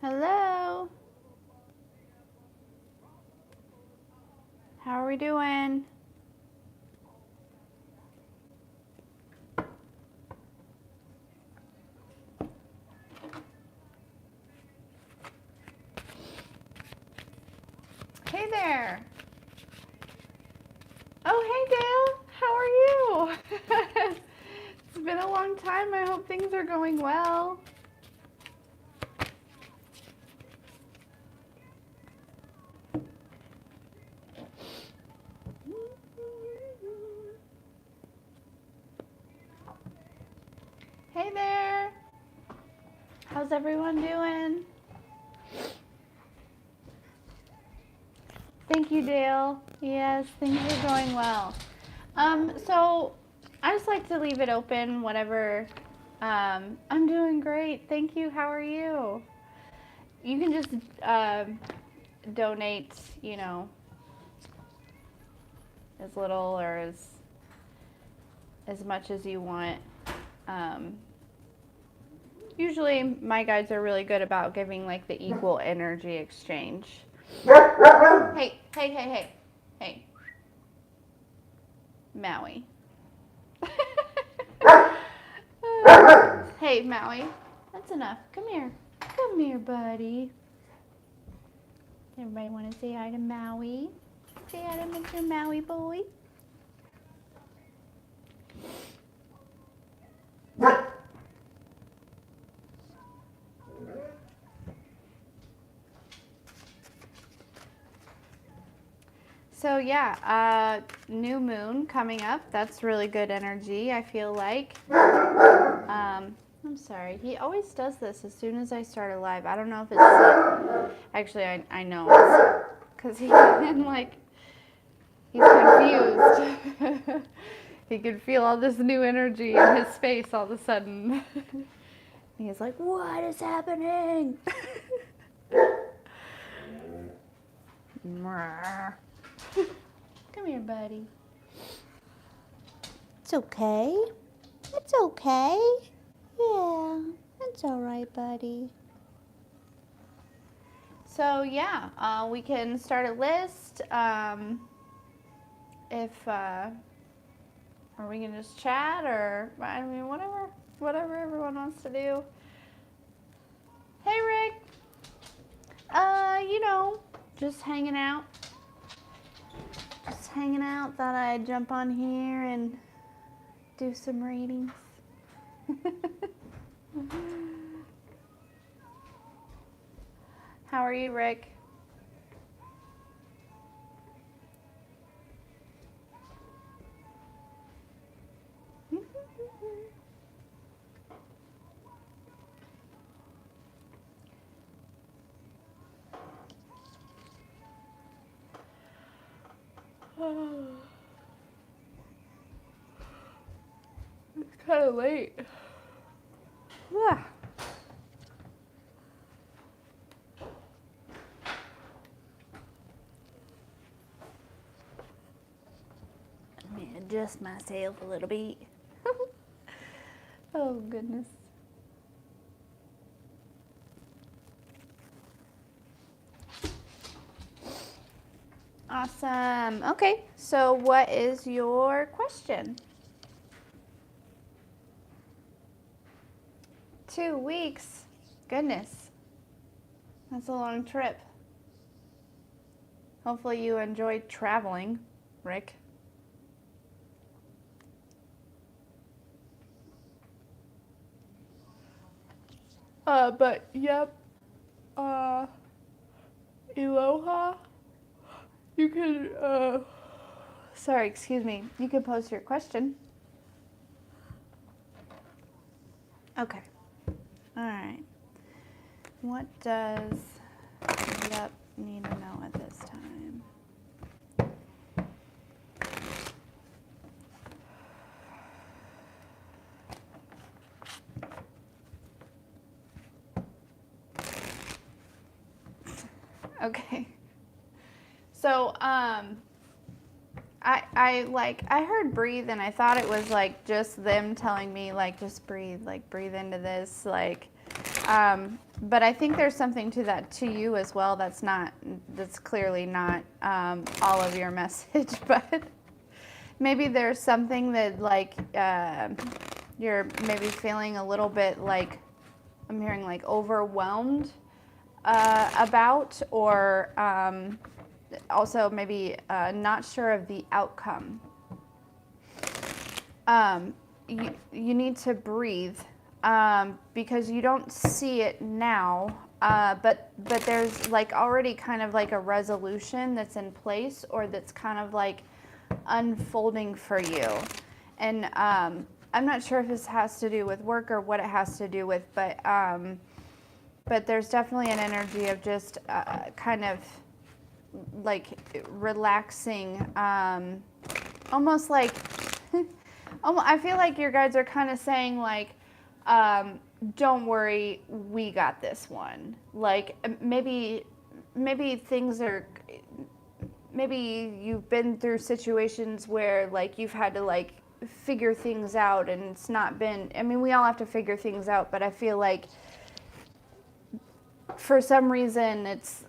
Hello. How are we doing? Hey there. Oh, hey Dale. How are you? It's been a long time. I hope things are going well. Hey there. How's everyone doing? Thank you, Dale. Yes, things are going well. So I just like to leave it open, whatever. I'm doing great. Thank you. How are you? You can just donate, as little or as much as you want. Usually my guides are really good about giving like the equal energy exchange. Hey, hey, hey, hey, hey. Maui. Hey, Maui. That's enough. Come here. Come here, buddy. Everybody want to say hi to Maui? Say hi to Mr. Maui boy. So yeah, new moon coming up. That's really good energy, I feel like. I'm sorry. He always does this as soon as I start a live. I don't know if it's actually I know it's because he's confused. He can feel all this new energy in his face all of a sudden. He's like, what is happening? Come here, buddy. It's okay. It's okay. Yeah, it's all right, buddy. So yeah, we can start a list. Or we can just chat, or I mean, whatever everyone wants to do. Hey, Rick. Just hanging out. Thought I'd jump on here and do some readings. How are you, Rick? It's kind of late. Ah. Let me adjust myself a little bit. Oh, goodness. Awesome. Okay, so what is your question? 2 weeks? Goodness. That's a long trip. Hopefully you enjoyed traveling, Rick. But yep. Aloha. You can, sorry, excuse me. You can post your question. Okay. All right. What does Yep need to know at this time? Okay. So, I heard breathe and I thought it was like just them telling me like just breathe into this, like But I think there's something to that to you as well. That's clearly not all of your message, but maybe there's something that like you're maybe feeling a little bit like, I'm hearing like overwhelmed about, or also maybe not sure of the outcome. You need to breathe because you don't see it now, but there's like already kind of like a resolution that's in place, or that's kind of like unfolding for you. And I'm not sure if this has to do with work or what it has to do with, but there's definitely an energy of just kind of like relaxing, almost like I feel like your guides are kind of saying like, don't worry, we got this one. Like maybe things are, maybe you've been through situations where like you've had to like figure things out, and it's not been, I mean, we all have to figure things out, but I feel like for some reason it's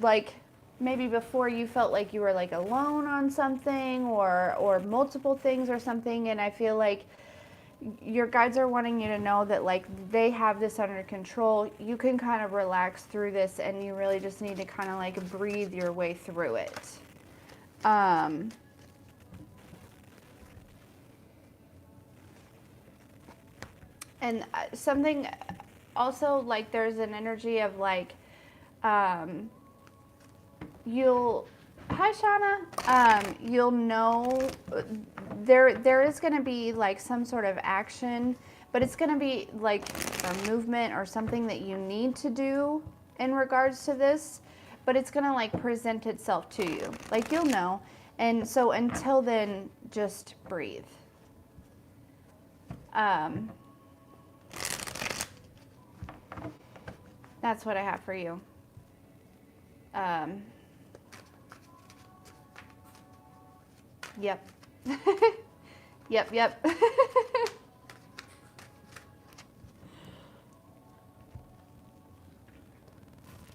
like maybe before you felt like you were like alone on something, or multiple things or something, and I feel like your guides are wanting you to know that like they have this under control. You can kind of relax through this, and you really just need to kind of like breathe your way through it. And something also, like there's an energy of like hi Shauna, you'll know there is going to be like some sort of action, but it's going to be like a movement or something that you need to do in regards to this, but it's going to like present itself to you, like you'll know. And so until then, just breathe. That's what I have for you. Yep. Yep.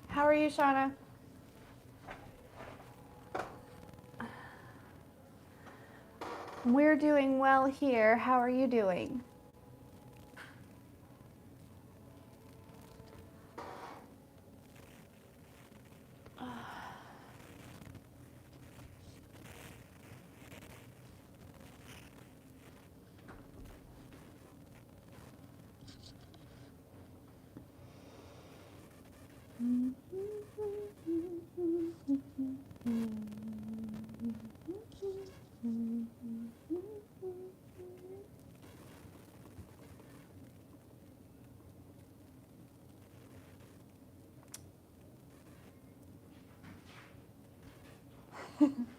How are you, Shauna? We're doing well here. How are you doing?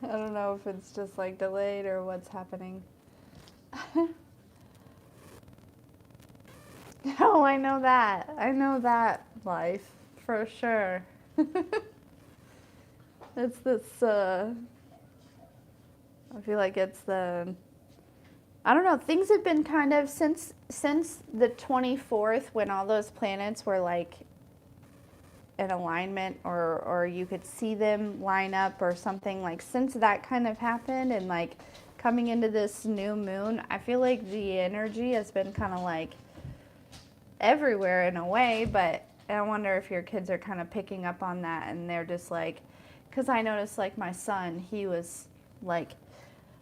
I don't know if it's just like delayed or what's happening. Oh, I know that. I know that life for sure. It's this, I feel like it's the, I don't know, things have been kind of since the 24th, when all those planets were like in alignment, or you could see them line up or something, like since that kind of happened, and like coming into this new moon, I feel like the energy has been kind of like everywhere in a way, but I wonder if your kids are kind of picking up on that, and they're just like, because I noticed like my son, he was like,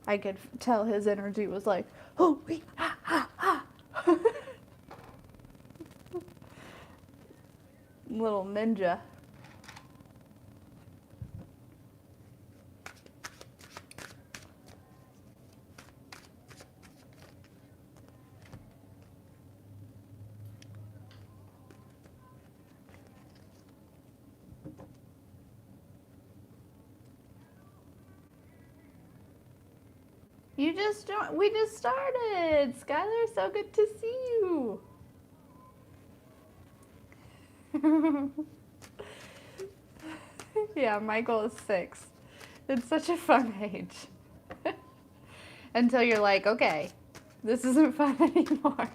I could tell his energy was like, oh, ha, ha, ha. Little ninja. You just don't, we just started. Skylar, so good to see you. Yeah, Michael is 6. It's such a fun age. Until you're like, okay, this isn't fun anymore.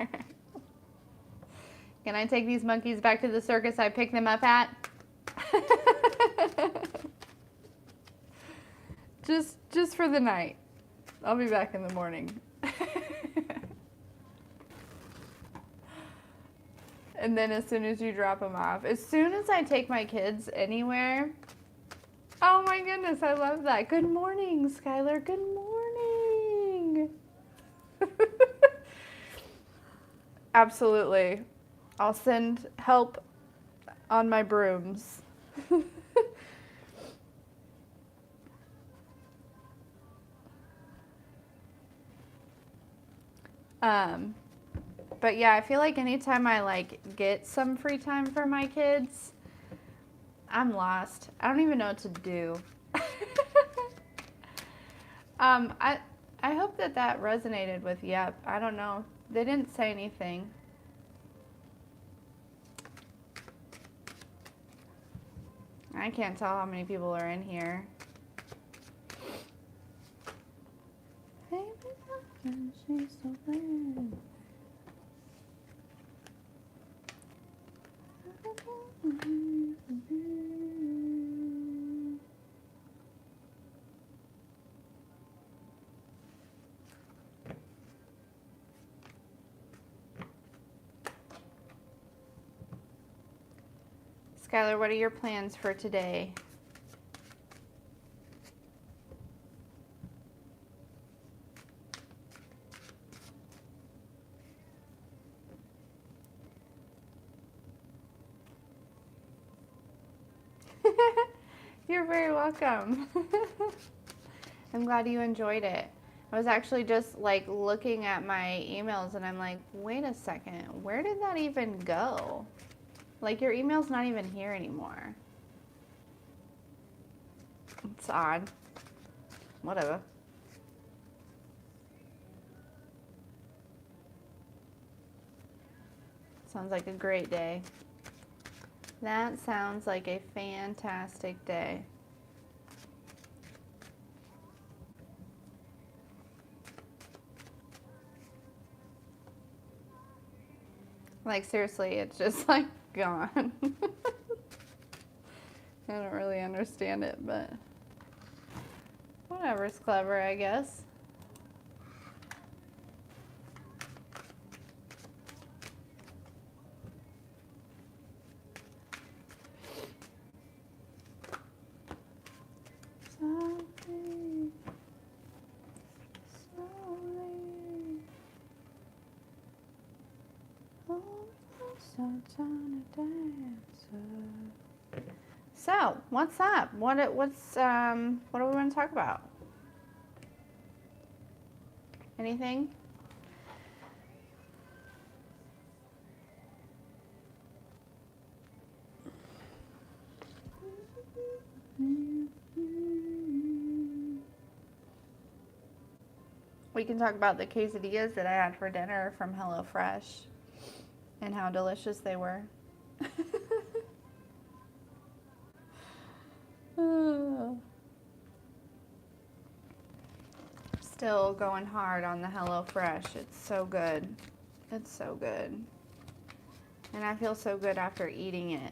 Can I take these monkeys back to the circus I picked them up at? Just for the night. I'll be back in the morning. And then as soon as you drop them off, as soon as I take my kids anywhere, oh my goodness, I love that. Good morning, Skylar. Good morning. Absolutely. I'll send help on my brooms. But yeah, I feel like anytime I like get some free time for my kids, I'm lost. I don't even know what to do. I hope that resonated with Yep. I don't know. They didn't say anything. I can't tell how many people are in here. She's so bad. Skylar, what are your plans for today? You're very welcome. I'm glad you enjoyed it. I was actually just like looking at my emails and I'm like, wait a second, where did that even go? Like your email's not even here anymore. It's odd. Whatever. Sounds like a great day. That sounds like a fantastic day. Like seriously, it's just like gone. I don't really understand it, but whatever's clever, I guess. So, what's up? What do we want to talk about? Anything? We can talk about the quesadillas that I had for dinner from HelloFresh and how delicious they were. Still going hard on the HelloFresh. It's so good. It's so good. And I feel so good after eating it.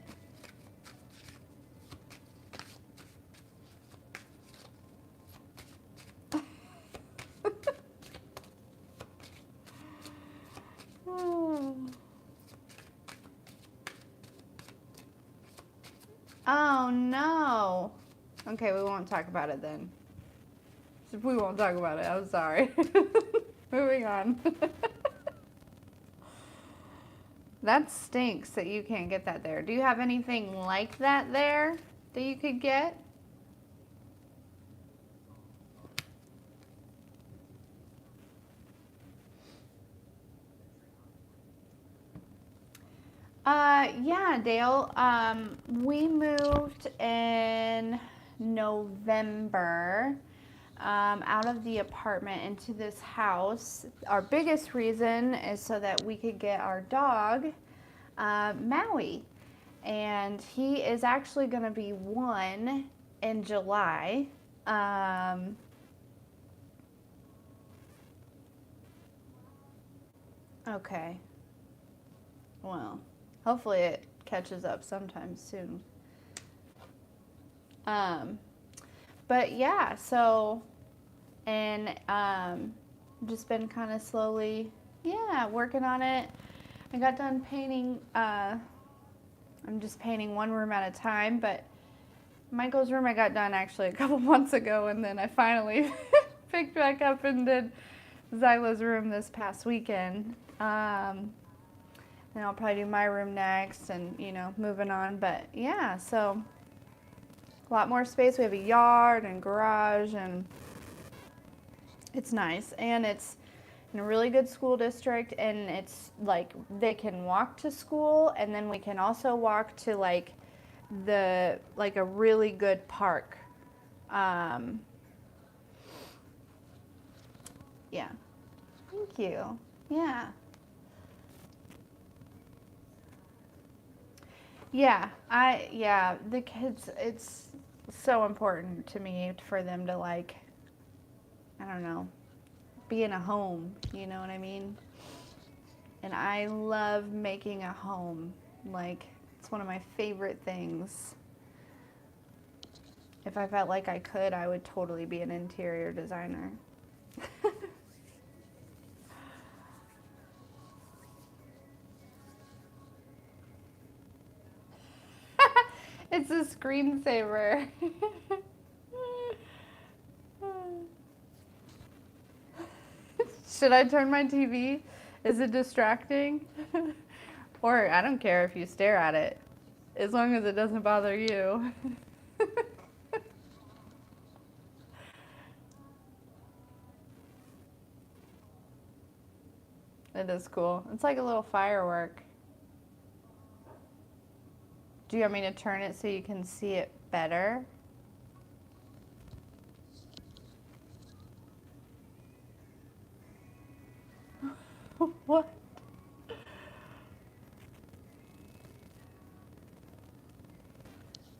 Oh no. Okay, we won't talk about it then. We won't talk about it. I'm sorry. Moving on. That stinks that you can't get that there. Do you have anything like that there that you could get? Yeah, Dale. We moved in November out of the apartment into this house. Our biggest reason is so that we could get our dog, Maui. And he is actually going to be 1 in July. Okay. Well, Hopefully it catches up sometime soon. But yeah, so, and just been kind of slowly, yeah, working on it. I got done painting, I'm just painting one room at a time, but Michael's room I got done actually a couple months ago, and then I finally picked back up and did Zyla's room this past weekend. And I'll probably do my room next and, you know, moving on. But yeah, so a lot more space. We have a yard and garage, and it's nice. And it's in a really good school district, and it's like they can walk to school, and then we can also walk to like a really good park. Yeah. Thank you. Yeah. Yeah, the kids, it's so important to me for them to like, I don't know, be in a home, you know what I mean? And I love making a home. Like, it's one of my favorite things. If I felt like I could, I would totally be an interior designer. It's a screensaver. Should I turn my TV? Is it distracting? Or I don't care if you stare at it, as long as it doesn't bother you. It is cool. It's like a little firework. Do you want me to turn it so you can see it better? What?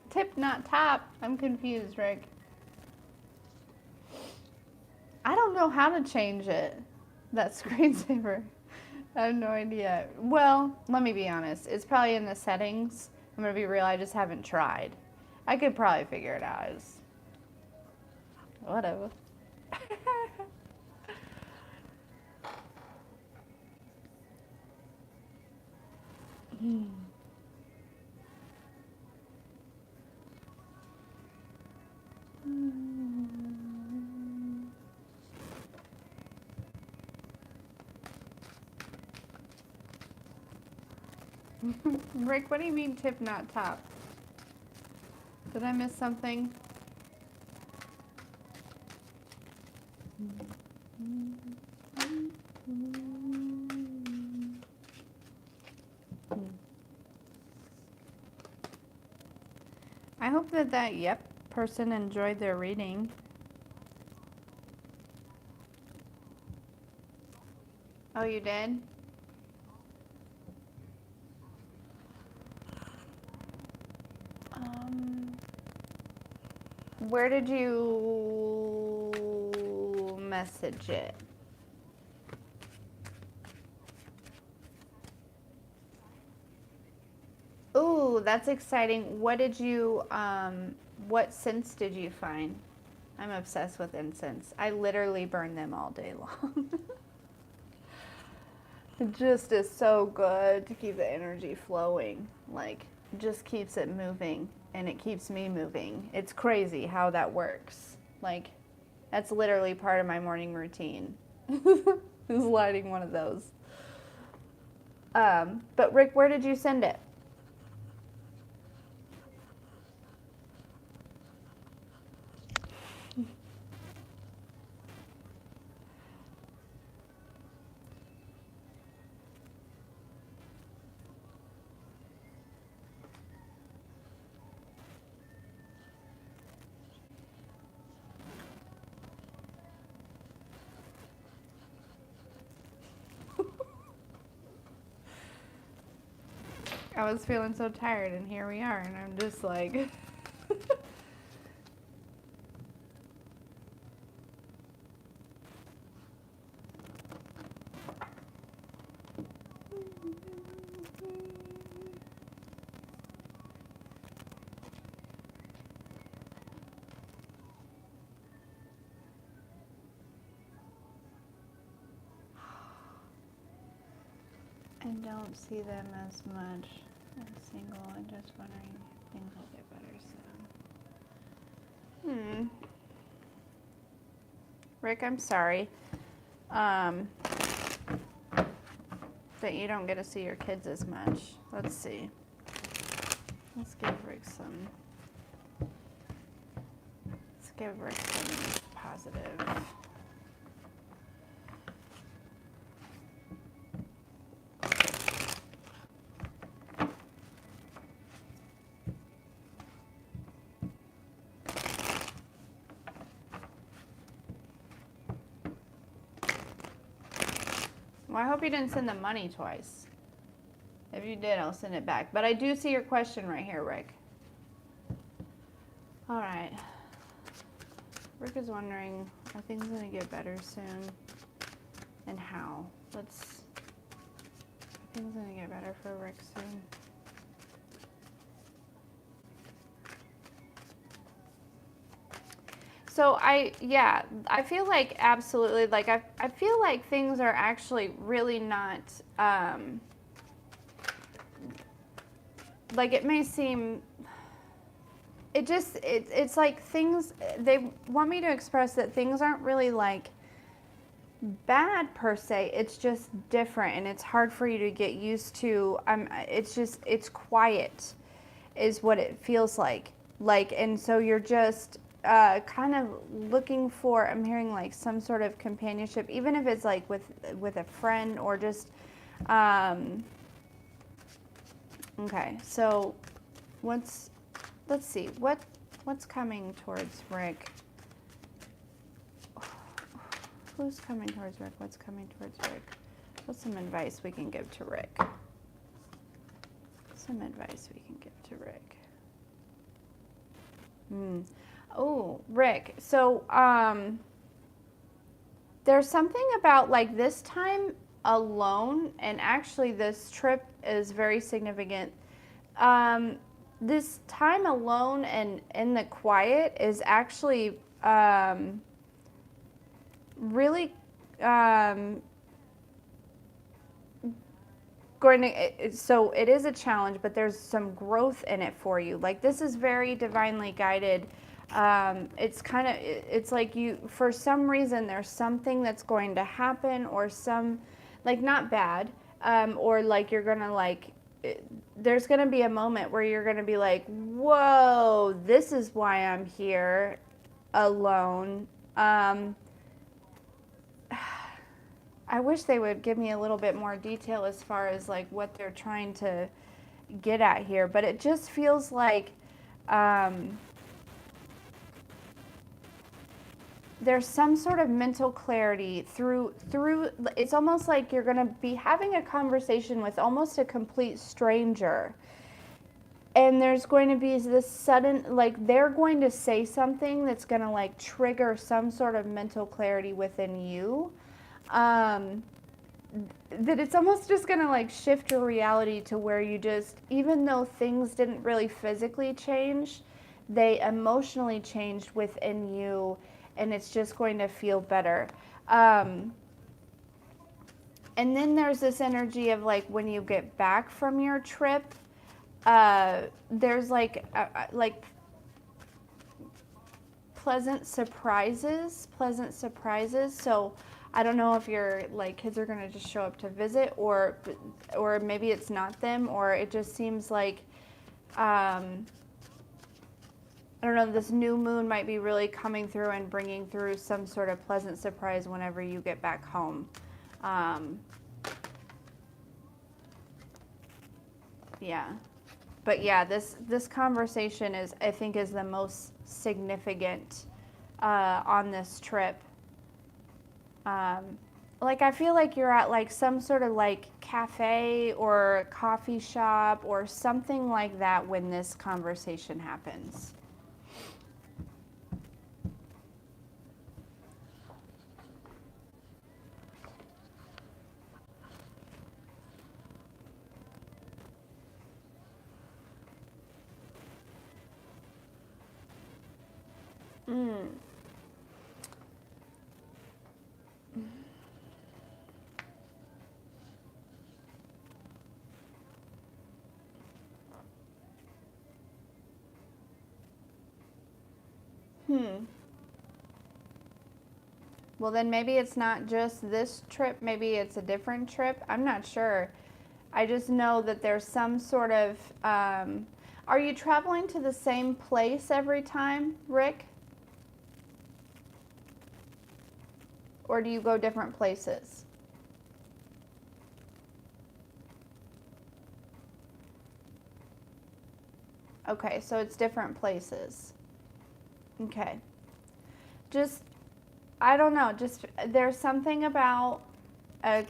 Tip, not top. I'm confused, Rick. I don't know how to change it. That screensaver. I have no idea. Well, let me be honest. It's probably in the settings. I'm gonna be real. I just haven't tried. I could probably figure it out. Whatever. Rick, what do you mean tip, not top? Did I miss something? I hope that yep person enjoyed their reading. Oh, you did? Where did you message it? Ooh, that's exciting. What scents did you find? I'm obsessed with incense. I literally burn them all day long. It just is so good to keep the energy flowing. Like, it just keeps it moving, and it keeps me moving. It's crazy how that works. Like, that's literally part of my morning routine. Is lighting one of those. But Rick, where did you send it? I was feeling so tired, and here we are, and I'm just like... don't see them as much as single. I'm just wondering if things will get better soon. Rick, I'm sorry that you don't get to see your kids as much. Let's see. Let's give Rick some positive. Well, I hope you didn't send the money twice. If you did, I'll send it back. But I do see your question right here, Rick. All right. Rick is wondering, are things going to get better soon? And how? Are things going to get better for Rick soon? So I feel like absolutely, like I feel like things are actually really not, like it may seem, it's like things, they want me to express that things aren't really like bad per se, it's just different and it's hard for you to get used to. It's quiet is what it feels like, and so you're just kind of looking for, I'm hearing like some sort of companionship, even if it's like with a friend or just okay, so let's see what's coming towards Rick. Who's coming towards Rick? What's coming towards Rick? What's some advice we can give to Rick? Some advice we can give to Rick. Oh, Rick. So, there's something about like this time alone, and actually this trip is very significant. This time alone and in the quiet is actually really so it is a challenge, but there's some growth in it for you. Like this is very divinely guided. It's like you, for some reason, there's something that's going to happen, or some, like not bad, or like you're gonna like, there's gonna be a moment where you're gonna be like, whoa, this is why I'm here alone. I wish they would give me a little bit more detail as far as like what they're trying to get at here, but it just feels like there's some sort of mental clarity through it's almost like you're going to be having a conversation with almost a complete stranger, and there's going to be this sudden, like they're going to say something that's going to like trigger some sort of mental clarity within you. That it's almost just gonna like shift your reality to where you just, even though things didn't really physically change, they emotionally changed within you, and it's just going to feel better. And then there's this energy of like when you get back from your trip, there's like pleasant surprises. So I don't know if your like kids are gonna just show up to visit, or maybe it's not them, or it just seems like I don't know, this new moon might be really coming through and bringing through some sort of pleasant surprise whenever you get back home. Yeah, but yeah, this conversation is, I think, is the most significant on this trip. Like I feel like you're at like some sort of like cafe or coffee shop or something like that when this conversation happens. Hmm. Well, then maybe it's not just this trip. Maybe it's a different trip. I'm not sure. I just know that there's some sort of. Are you traveling to the same place every time, Rick? Or do you go different places? Okay, so it's different places. Okay. Just, I don't know, just there's something about a,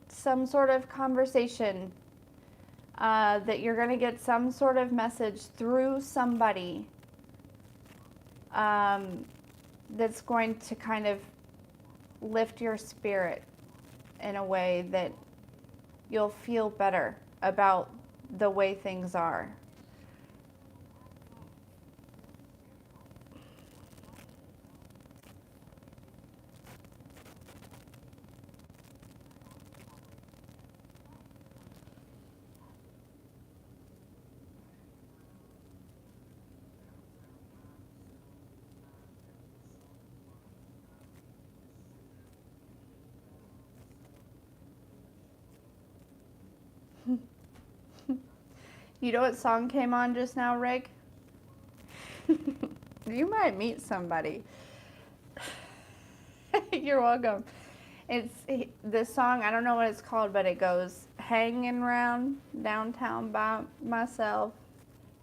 some sort of conversation that you're going to get some sort of message through somebody that's going to kind of lift your spirit in a way that you'll feel better about the way things are. You know what song came on just now, Rick? You might meet somebody. You're welcome. It's this song, I don't know what it's called, but it goes, hanging around downtown by myself,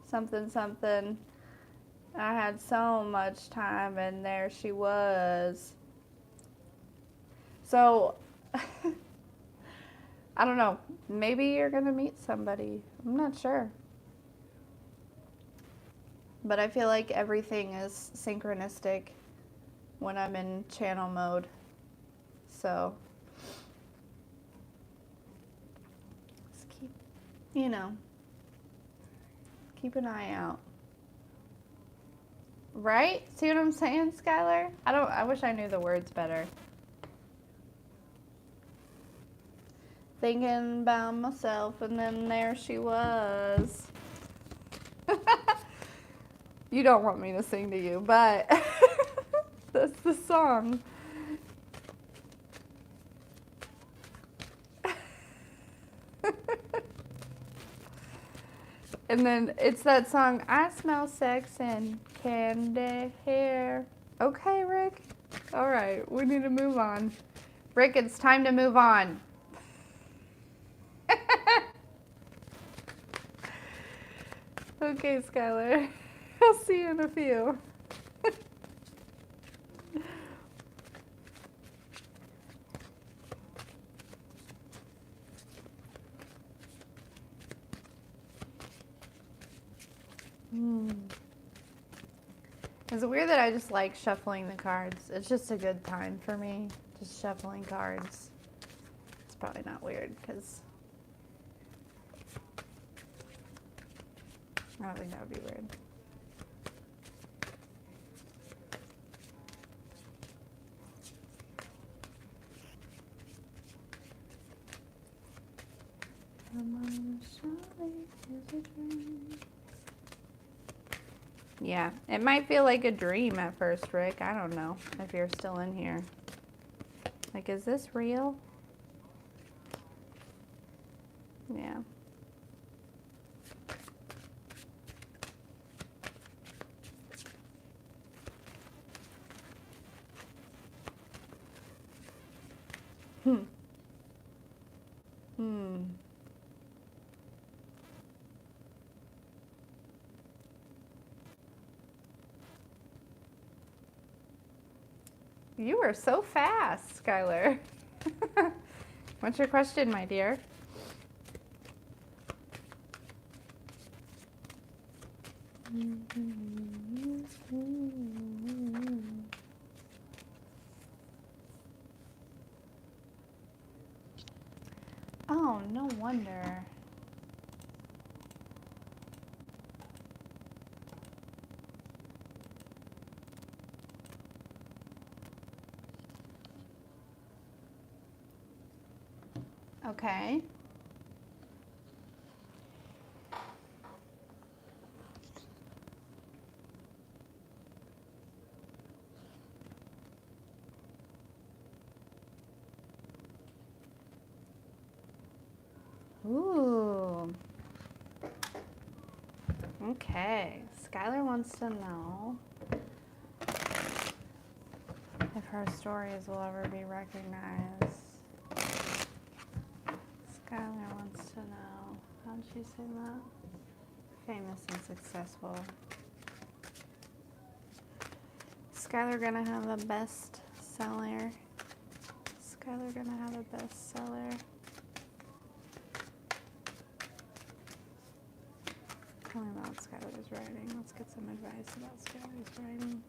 something, something. I had so much time, and there she was. So, I don't know. Maybe you're going to meet somebody. I'm not sure. But I feel like everything is synchronistic when I'm in channel mode. So, just keep, you know, keep an eye out. Right? See what I'm saying, Skylar? I wish I knew the words better. Thinking about myself, and then there she was. You don't want me to sing to you, but that's the song. And then it's that song, I smell sex and candy hair. Okay, Rick. All right, we need to move on. Rick, it's time to move on. Okay, Skylar. I'll see you in a few. Is it weird that I just like shuffling the cards? It's just a good time for me, just shuffling cards. It's probably not weird because I don't think that would be weird. Yeah, it might feel like a dream at first, Rick. I don't know if you're still in here. Like, is this real? Yeah. Hmm. You are so fast, Skylar. What's your question, my dear? Oh, no wonder. Okay. Okay, Skylar wants to know if her stories will ever be recognized. Skylar wants to know. How'd she say that? Famous and successful. Skylar gonna have a bestseller. Skylar gonna have a bestseller. Tell me about Skylar's writing. Let's get some advice about Skylar's writing.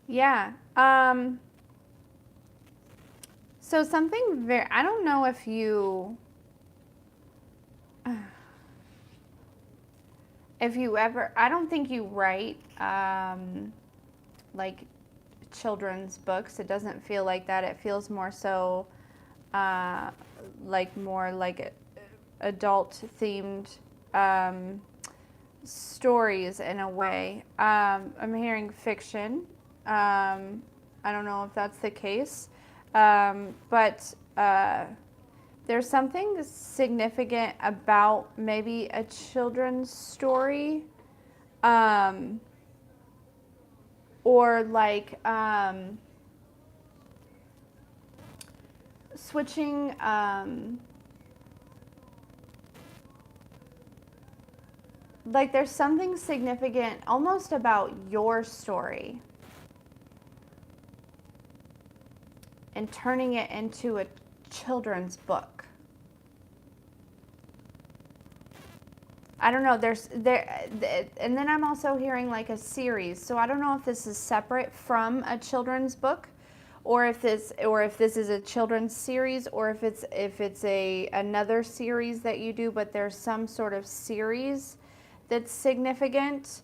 Yeah. So something very, I don't know if you ever, I don't think you write like children's books. It doesn't feel like that. It feels more so more like adult themed stories in a way. I'm hearing fiction. I don't know if that's the case, but there's something significant about maybe a children's story, or like switching. Like there's something significant almost about your story and turning it into a children's book. I don't know, and then I'm also hearing like a series. So I don't know if this is separate from a children's book, or if this is a children's series, or if it's another series that you do, but there's some sort of series that's significant.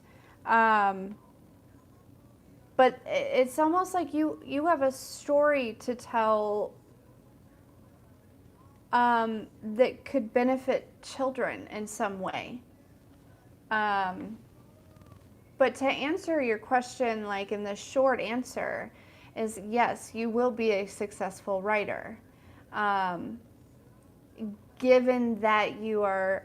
But it's almost like you have a story to tell that could benefit children in some way. But to answer your question, like in the short answer, is yes, you will be a successful writer. Given that you are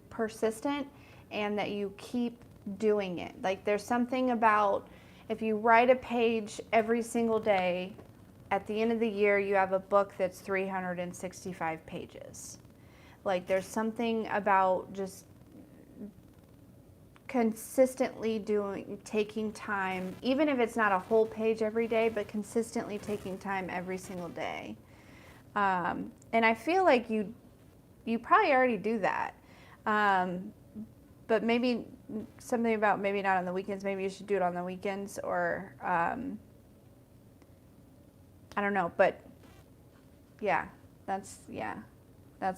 persistent and that you keep doing it. Like there's something about if you write a page every single day, at the end of the year you have a book that's 365 pages. Like there's something about just consistently taking time, even if it's not a whole page every day, but consistently taking time every single day. And I feel like you probably already do that. But maybe something about maybe not on the weekends. Maybe you should do it on the weekends, or I don't know. But yeah, that's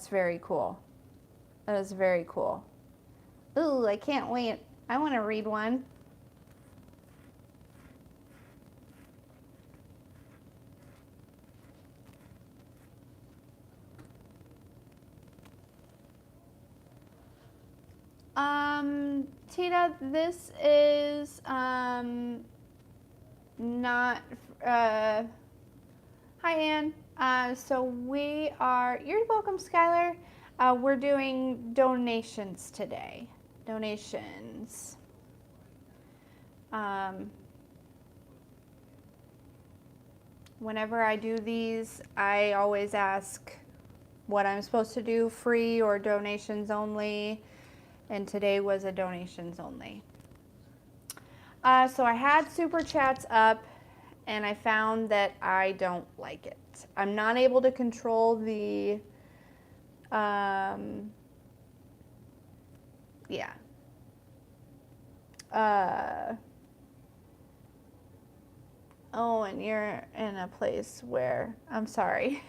very cool. That is very cool. Ooh, I can't wait. I want to read one. Tita, this is not hi Ann. So we are, you're welcome, Skylar. We're doing donations today. Donations. Whenever I do these, I always ask what I'm supposed to do, free or donations only. And today was a donations only. So I had super chats up, and I found that I don't like it. I'm not able to control the, yeah. Oh, and you're in a place where, I'm sorry.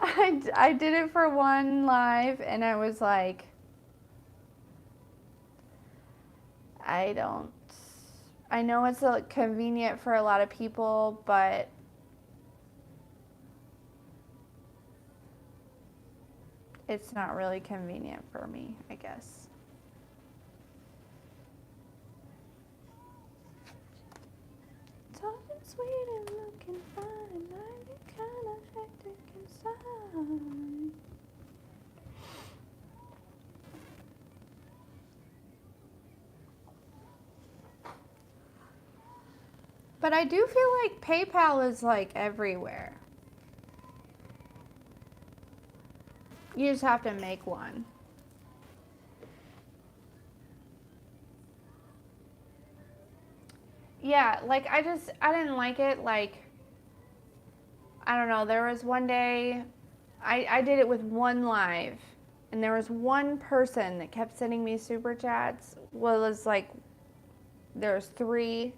I did it for one live, and I was like, I know it's convenient for a lot of people, but it's not really convenient for me, I guess. Tall and sweet and looking fine, I get kind of hectic inside. But I do feel like PayPal is like everywhere. You just have to make one. Yeah, like I didn't like it. Like, I don't know, there was one day I did it with one live, and there was one person that kept sending me super chats. Well, it was like there's 3,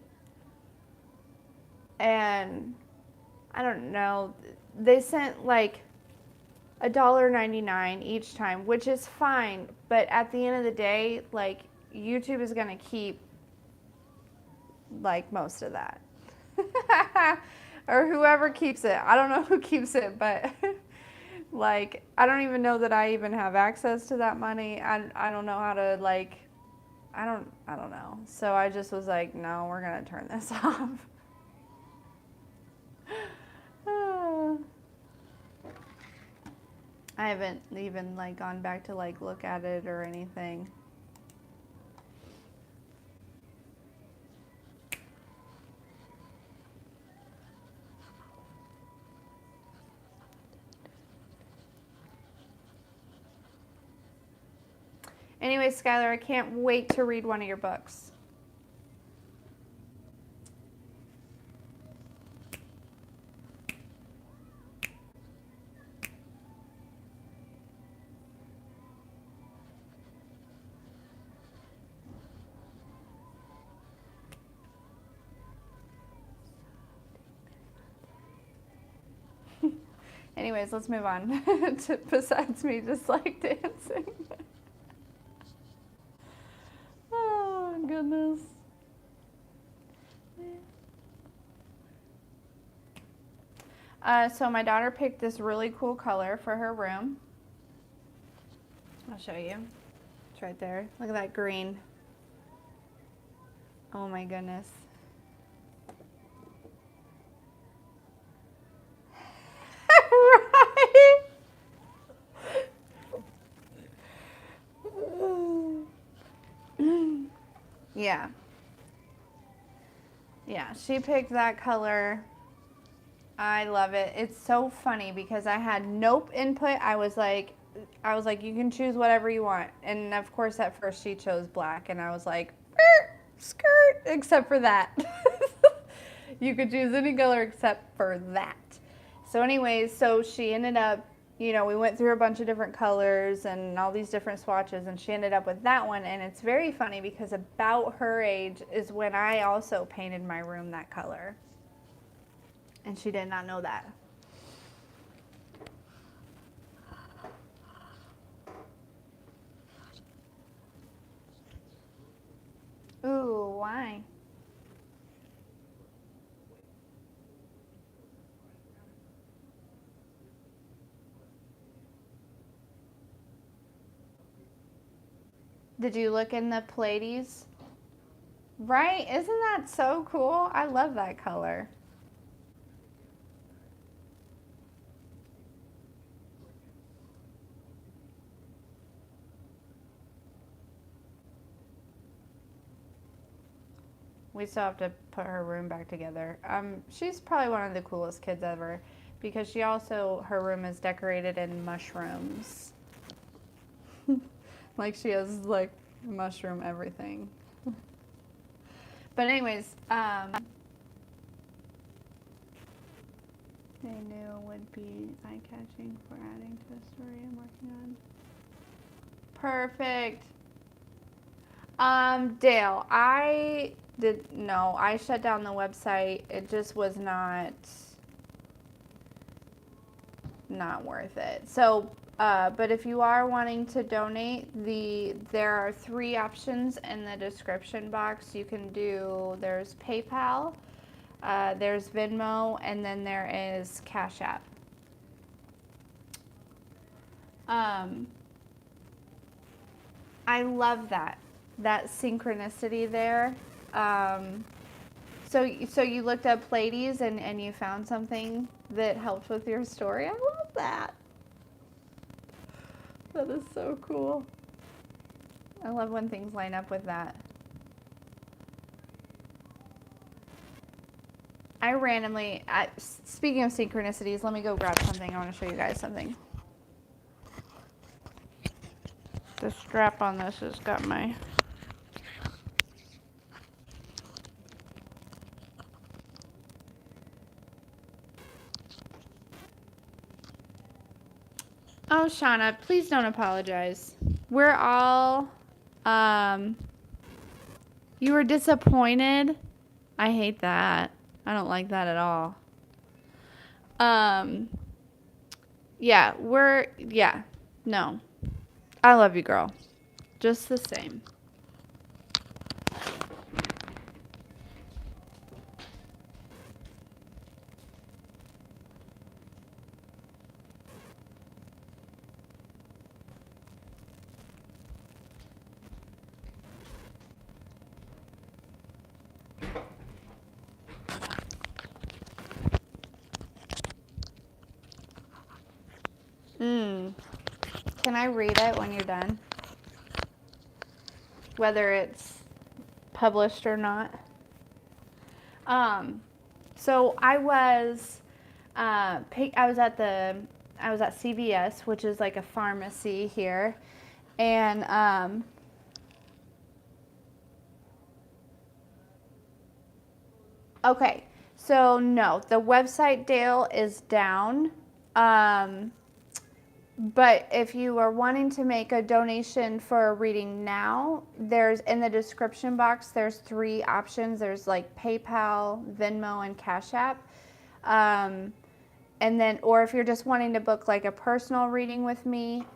and I don't know, they sent like $1.99 each time, which is fine, but at the end of the day, like, YouTube is gonna keep like most of that. Or whoever keeps it. I don't know who keeps it, but like, I don't even know that I even have access to that money. I don't know how to, like, I don't know. So I just was like, no, we're gonna turn this off. I haven't even like gone back to like look at it or anything. Anyway, Skylar, I can't wait to read one of your books. Anyways, let's move on to besides me just like dancing. Oh, goodness. So my daughter picked this really cool color for her room. I'll show you. It's right there. Look at that green. Oh my goodness. Right? Yeah. Yeah, she picked that color. I love it. It's so funny because I had nope input. I was like, you can choose whatever you want. And of course, at first she chose black, and I was like, skirt, except for that. You could choose any color except for that. So anyways, so she ended up, you know, we went through a bunch of different colors and all these different swatches, and she ended up with that one. And it's very funny because about her age is when I also painted my room that color. And she did not know that. Ooh, why? Did you look in the Pleiades? Right? Isn't that so cool? I love that color. We still have to put her room back together. She's probably one of the coolest kids ever because she also, her room is decorated in mushrooms. Like she has like mushroom everything. But anyways, they knew would be eye-catching for adding to the story I'm working on. Perfect. Dale, I shut down the website. It just was not worth it. So But if you are wanting to donate, there are 3 options in the description box. You can do, there's PayPal, there's Venmo, and then there is Cash App. I love that synchronicity there. So you looked up Pleiades and you found something that helped with your story. I love that. That is so cool. I love when things line up with that. Speaking of synchronicities, let me go grab something. I want to show you guys something. The strap on this has got my... Oh, Shauna, please don't apologize. We're all, you were disappointed. I hate that. I don't like that at all. Yeah, no. I love you, girl. Just the same. Can I read it when you're done? Whether it's published or not. So I was at CVS, which is like a pharmacy here, and okay, so no, the website, Dale, is down. But if you are wanting to make a donation for a reading now, there's in the description box, there's 3 options. There's like PayPal, Venmo, and Cash App. And then, or if you're just wanting to book like a personal reading with me,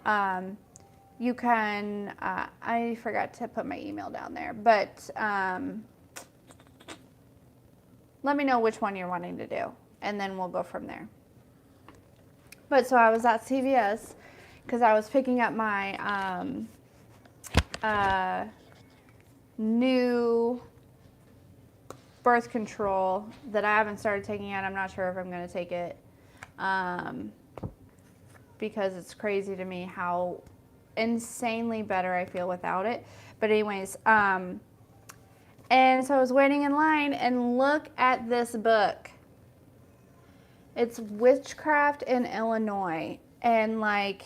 you can, I forgot to put my email down there, but let me know which one you're wanting to do, and then we'll go from there. But so I was at CVS because I was picking up my new birth control that I haven't started taking yet. I'm not sure if I'm going to take it because it's crazy to me how insanely better I feel without it. But anyways, and so I was waiting in line, and look at this book. It's Witchcraft in Illinois, and like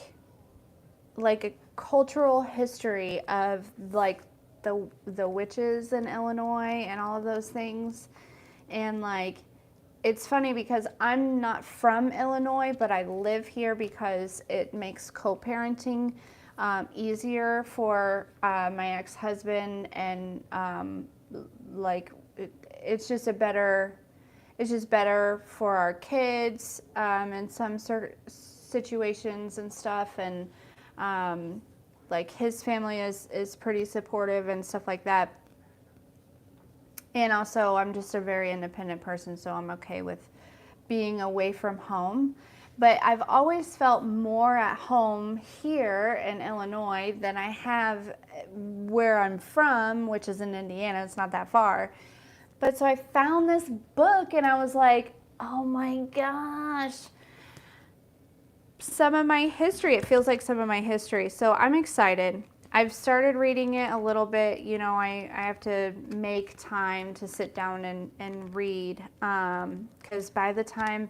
a cultural history of like the witches in Illinois and all of those things. And like, it's funny because I'm not from Illinois, but I live here because it makes co-parenting easier for my ex-husband, and like it's just better for our kids in some situations and stuff, and like his family is pretty supportive and stuff like that. And also, I'm just a very independent person, so I'm okay with being away from home. But I've always felt more at home here in Illinois than I have where I'm from, which is in Indiana. It's not that far. But so I found this book, and I was like, oh my gosh, some of my history. It feels like some of my history. So I'm excited. I've started reading it a little bit. You know, I have to make time to sit down and read, because by the time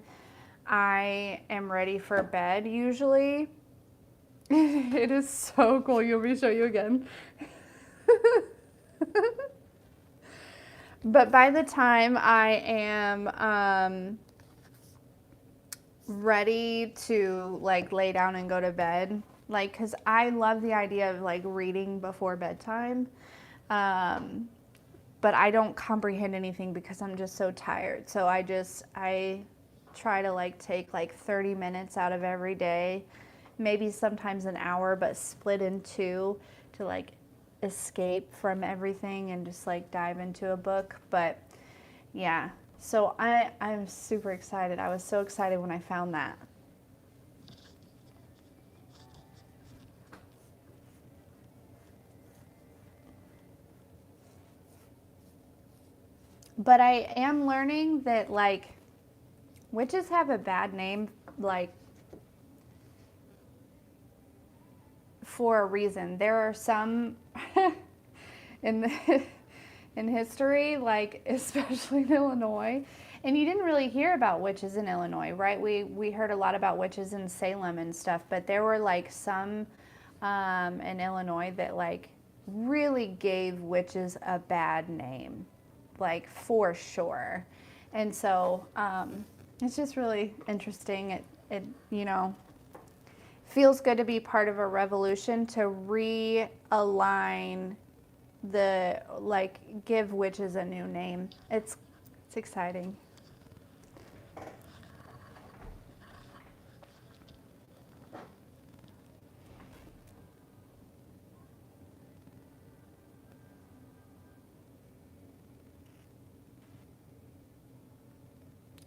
I am ready for bed, usually, it is so cool. You want me to show you again? But by the time I am ready to like lay down and go to bed, like, because I love the idea of like reading before bedtime, but I don't comprehend anything because I'm just so tired. So I try to like take like 30 minutes out of every day maybe sometimes an hour, but split in two to like escape from everything and just like dive into a book. But yeah, so I'm super excited. I was so excited when I found that. But I am learning that like witches have a bad name, like for a reason. There are some in the in history, like especially in Illinois, and you didn't really hear about witches in Illinois, right? We heard a lot about witches in Salem and stuff, but there were like some in Illinois that like really gave witches a bad name, like for sure. And so it's just really interesting. It you know, feels good to be part of a revolution to realign the like give witches a new name. It's exciting.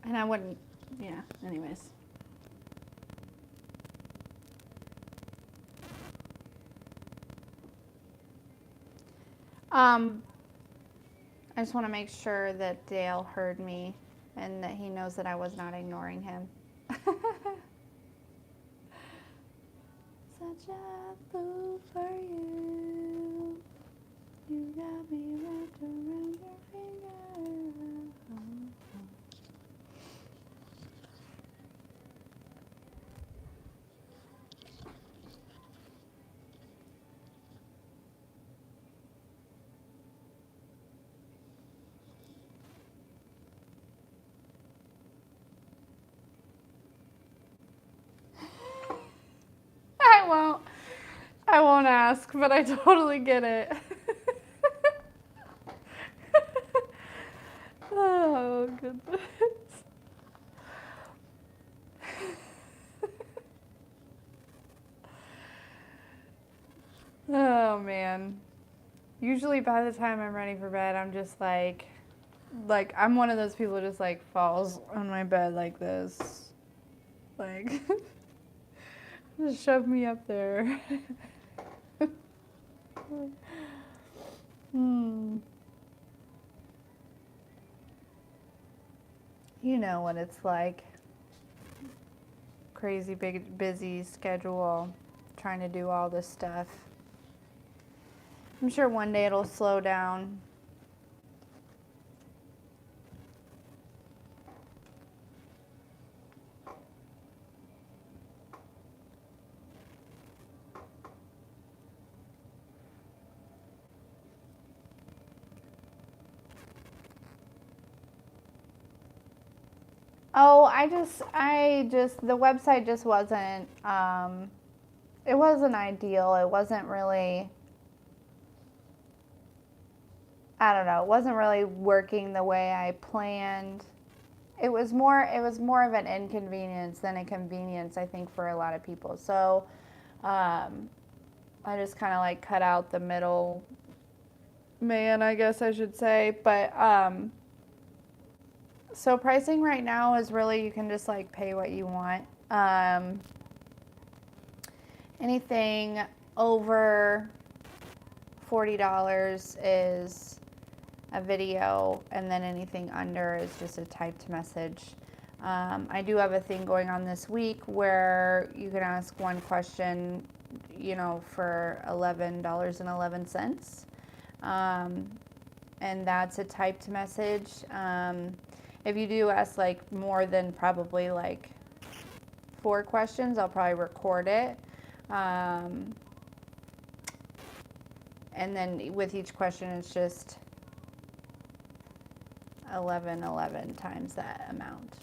And I wouldn't, yeah, anyways. I just want to make sure that Dale heard me and that he knows that I was not ignoring him. Such a fool for you. You got me wrapped around your finger. I won't. I won't ask, but I totally get it. Oh, goodness. Oh, man. Usually by the time I'm ready for bed, I'm just like I'm one of those people who just like falls on my bed like this. Like, just shove me up there. Hmm. You know what it's like. Crazy big busy schedule, trying to do all this stuff. I'm sure one day it'll slow down. Oh, the website just wasn't, it wasn't ideal. It wasn't really, I don't know, it wasn't really working the way I planned. It was more of an inconvenience than a convenience, I think, for a lot of people. So, I just kind of like cut out the middle man, I guess I should say. But, so pricing right now is really, you can just like pay what you want. Anything over $40 is a video, and then anything under is just a typed message. I do have a thing going on this week where you can ask one question, for $11.11. And that's a typed message. If you do ask like more than probably like 4 questions, I'll probably record it. And then with each question, it's just 11 times that amount.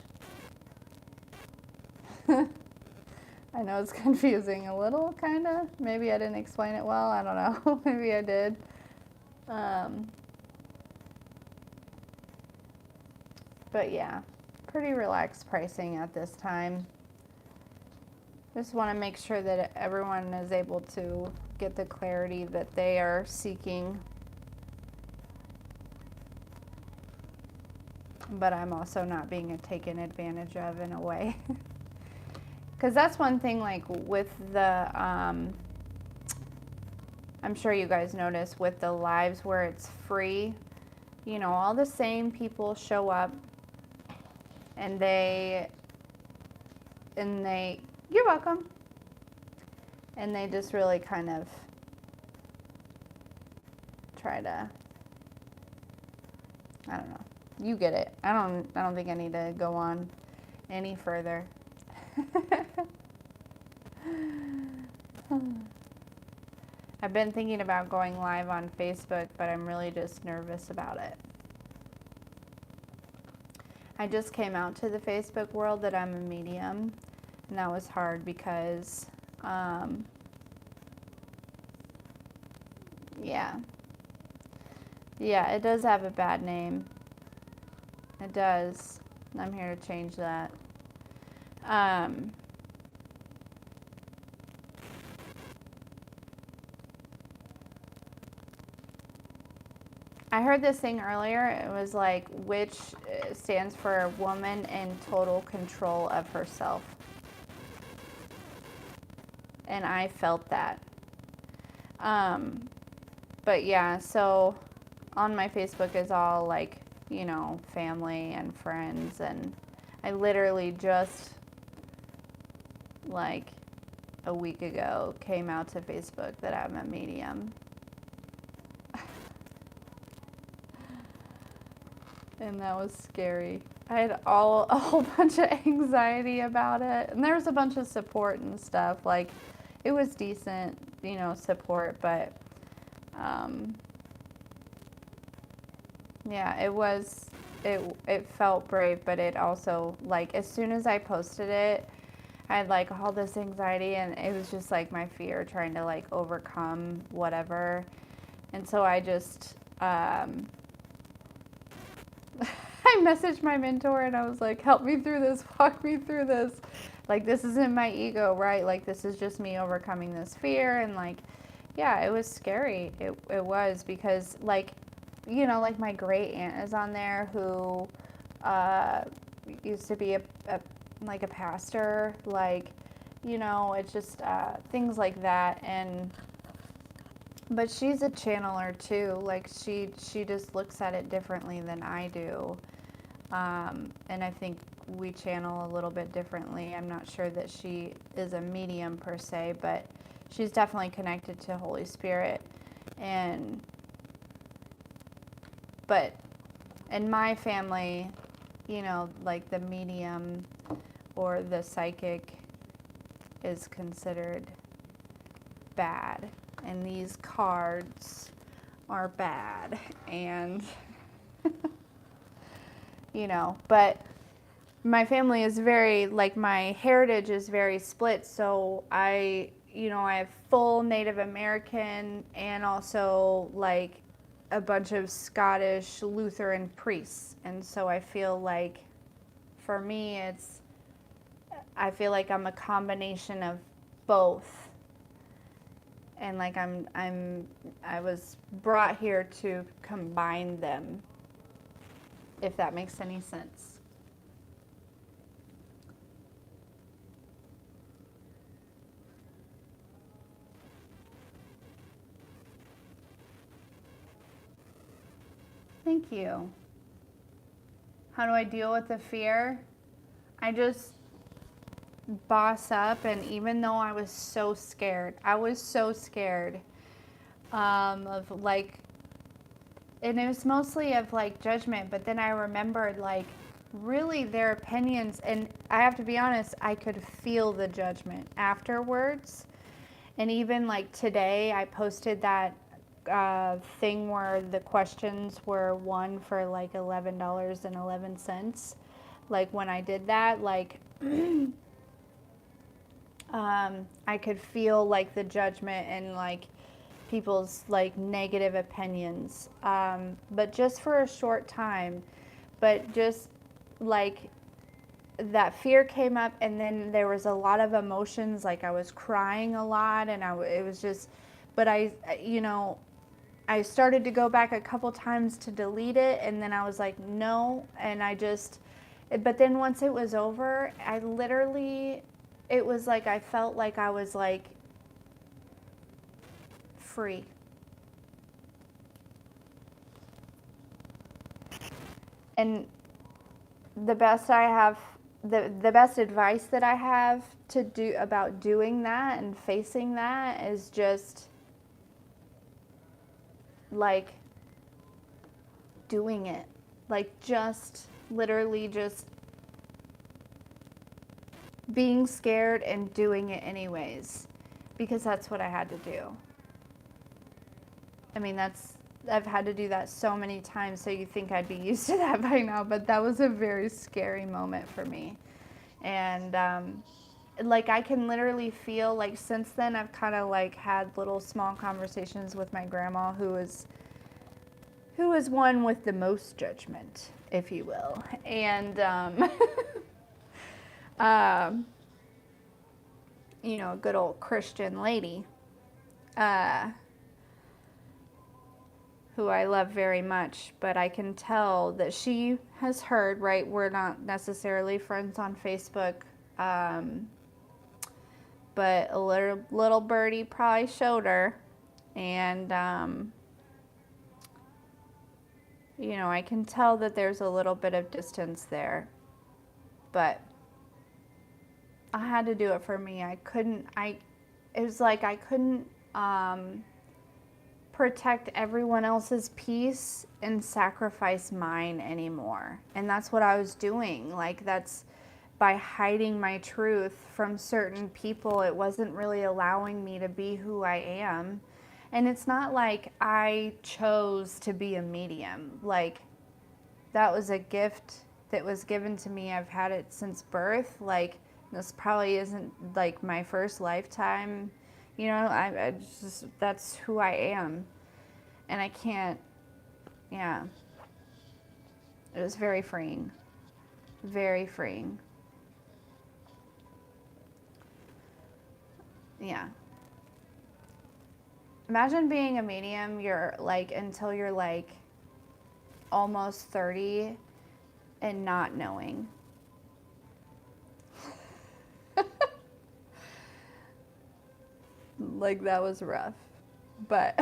I know it's confusing a little, kind of. Maybe I didn't explain it well. I don't know. Maybe I did. But yeah, pretty relaxed pricing at this time. Just want to make sure that everyone is able to get the clarity that they are seeking. But I'm also not being taken advantage of in a way. Because that's one thing, like with the, I'm sure you guys notice with the lives where it's free, you know, all the same people show up and you're welcome. And they just really kind of try to, I don't know. You get it. I don't think I need to go on any further. I've been thinking about going live on Facebook, but I'm really just nervous about it. I just came out to the Facebook world that I'm a medium, and that was hard because, yeah, it does have a bad name. It does. I'm here to change that. I heard this thing earlier. It was like, which stands for a woman in total control of herself. And I felt that. But yeah, so on my Facebook is all like, you know, family and friends, and I literally just like a week ago came out to Facebook that I'm a medium. And that was scary. I had a whole bunch of anxiety about it, and there was a bunch of support and stuff. Like, it was decent, you know, support, but yeah, it felt brave, but it also, like, as soon as I posted it, I had like all this anxiety, and it was just like my fear trying to like overcome whatever. And so I just I messaged my mentor and I was like, help me through this, walk me through this. Like, this isn't my ego, right? Like, this is just me overcoming this fear. And like, yeah, it was scary. It was, because like, you know, like my great aunt is on there who used to be a pastor, like, you know, it's just things like that. And but she's a channeler too. Like, she just looks at it differently than I do. And I think we channel a little bit differently. I'm not sure that she is a medium per se, but she's definitely connected to Holy Spirit. But in my family, you know, like the medium or the psychic is considered bad. And these cards are bad. And, you know, but my family is very, like, my heritage is very split. So I have full Native American and also like a bunch of Scottish Lutheran priests. And so I feel like for me, I feel like I'm a combination of both. And like I was brought here to combine them, if that makes any sense. Thank you. How do I deal with the fear? I just boss up, and even though I was so scared of like, and it was mostly of like judgment, but then I remembered like really their opinions, and I have to be honest, I could feel the judgment afterwards. And even like today I posted that thing where the questions were one for like $11.11. Like, when I did that, like I could feel like the judgment and like people's like negative opinions, but just for a short time. But just like that fear came up, and then there was a lot of emotions, like I was crying a lot, and it was just, but I started to go back a couple times to delete it, and then I was like, no, and but then once it was over, it was like I felt like I was like free. And the best advice that I have to do about doing that and facing that is just like doing it. Like just literally just being scared and doing it anyways, because that's what I had to do. I mean, I've had to do that so many times, so you think I'd be used to that by now, but that was a very scary moment for me. And like I can literally feel like since then I've kind of like had little small conversations with my grandma, who is one with the most judgment, if you will. And a good old Christian lady, who I love very much, but I can tell that she has heard, right? We're not necessarily friends on Facebook, but a little birdie probably showed her, and I can tell that there's a little bit of distance there, but I had to do it for me. It was like I couldn't protect everyone else's peace and sacrifice mine anymore. And that's what I was doing. Like that's by hiding my truth from certain people, it wasn't really allowing me to be who I am. And it's not like I chose to be a medium. Like that was a gift that was given to me. I've had it since birth. Like this probably isn't like my first lifetime. I just, that's who I am. And I can't, yeah. It was very freeing. Very freeing. Yeah. Imagine being a medium, until you're like almost 30 and not knowing. Like that was rough. But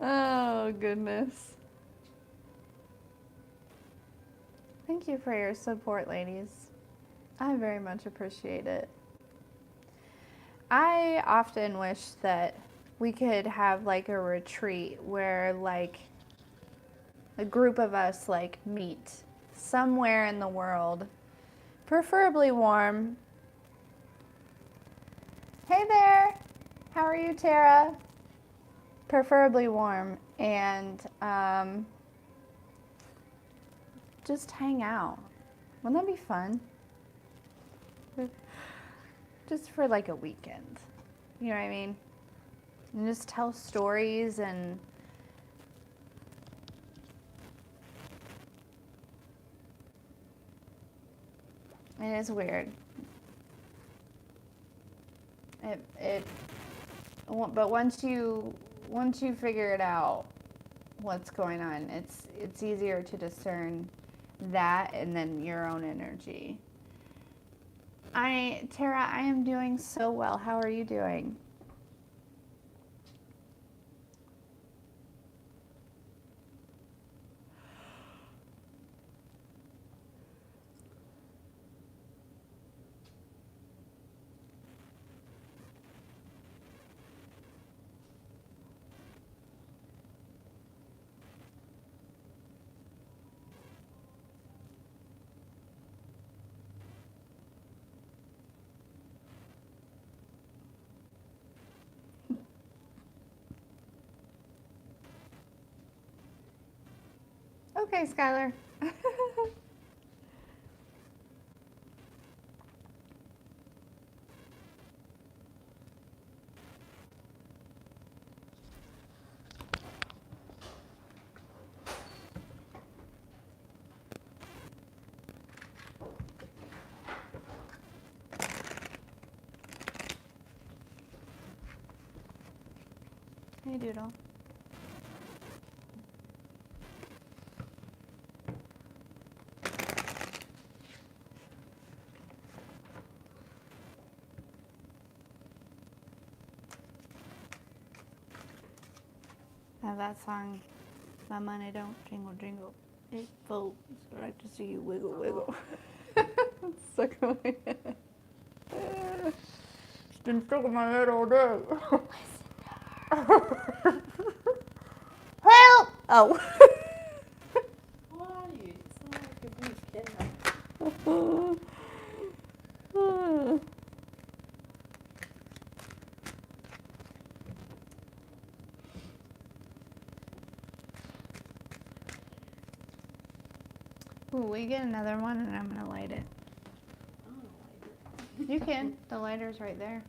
oh goodness. Thank you for your support, ladies. I very much appreciate it. I often wish that we could have like a retreat where like a group of us like meet somewhere in the world, preferably warm. Hey there, how are you, Tara? Preferably warm, and just hang out. Wouldn't that be fun? Just for like a weekend. You know what I mean? And just tell stories and it is weird. But once you figure it out, what's going on, it's easier to discern that and then your own energy. Tara, I am doing so well. How are you doing? Okay, Skylar. Hey, Doodle. I have that song, My Money Don't Jingle Jingle. It folds right to see you wiggle wiggle. It's stuck in my head. It's been stuck in my head all day. Help! Oh. What are you? It's not like a big kidnap. Ooh, we get another one and I'm gonna light it. I don't like it. You can. The lighter's right there.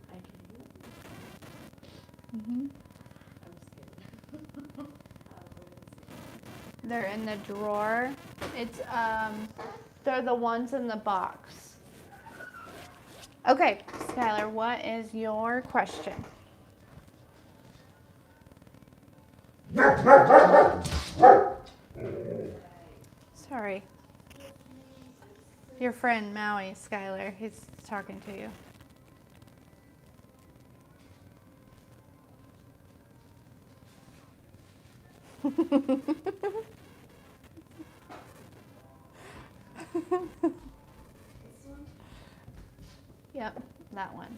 I can. Mm-hmm. I'm scared. They're in the drawer. It's they're the ones in the box. Okay, Skylar, what is your question? Sorry. Your friend Maui, Skylar, he's talking to you. Yep, that one.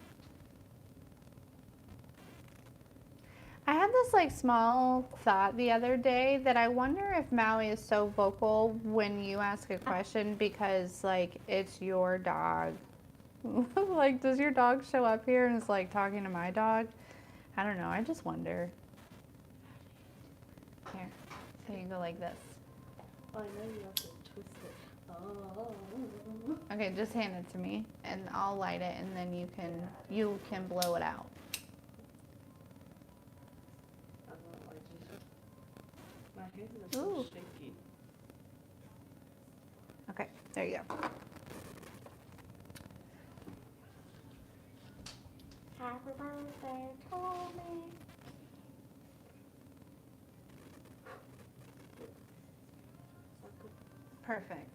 I had this like small thought the other day that I wonder if Maui is so vocal when you ask a question because like it's your dog. Like, does your dog show up here and is like talking to my dog? I don't know. I just wonder. Here, so you go like this. Oh, I know you have to twist it. Oh. Okay, just hand it to me and I'll light it and then you can blow it out. I'm not liking it. My hands are so Ooh. shaky. Okay, there you go. Happy birthday to me. Perfect.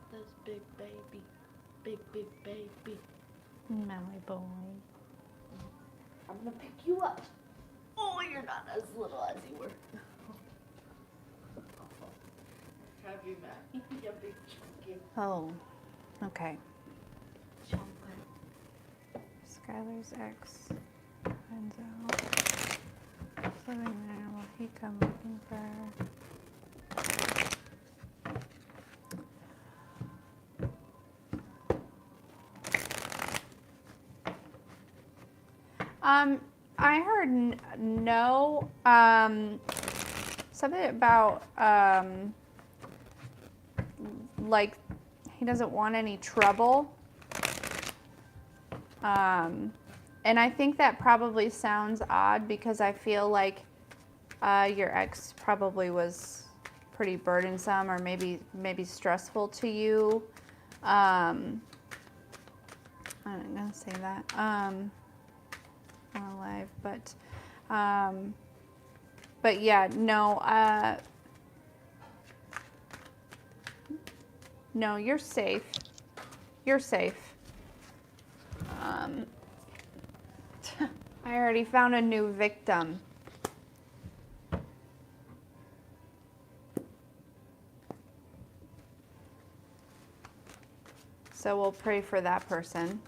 That's big baby. Big baby. Maui boy. I'm gonna pick you up. Oh, you're not as little as you were. Have you, Matt? You big chunky Oh, okay. chocolate. Skylar's ex finds out. She's living there. Will he come looking for her? I heard no. Something about like he doesn't want any trouble. And I think that probably sounds odd because I feel like your ex probably was pretty burdensome or maybe stressful to you. I'm not gonna say that on live, but yeah, no, no, you're safe. You're safe. I already found a new victim. So we'll pray for that person.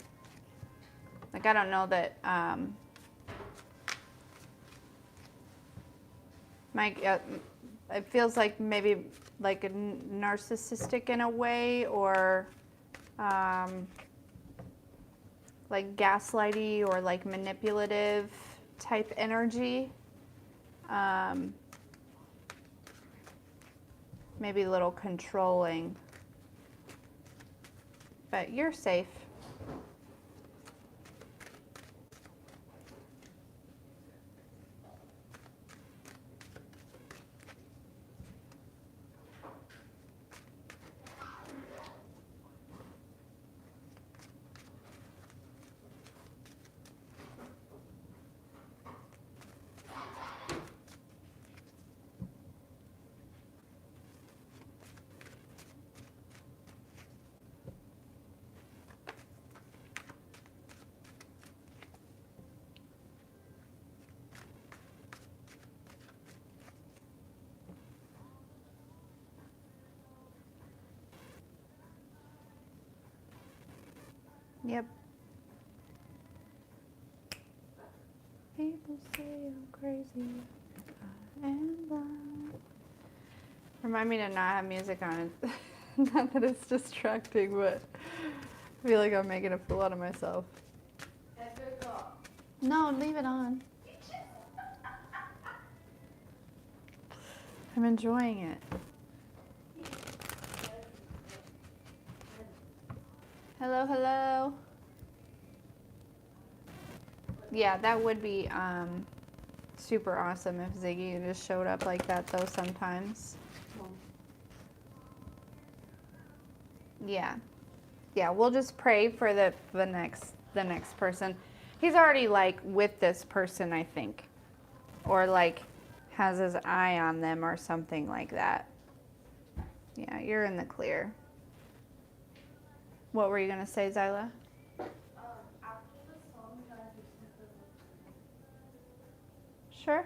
Like, I don't know that, it feels like maybe like a narcissistic in a way or like gaslighty or like manipulative type energy. Maybe a little controlling. But you're safe. Yep. People say I'm crazy. I am blind. Remind me to not have music on. Not that it's distracting, but I feel like I'm making a fool out of myself. No, leave it on. I'm enjoying it. Hello, hello. Yeah, that would be super awesome if Ziggy just showed up like that though sometimes. Yeah. Yeah, we'll just pray for the next person. He's already like with this person, I think. Or like has his eye on them or something like that. Yeah, you're in the clear. What were you going to say, Zyla? After the song, can I do something? Sure.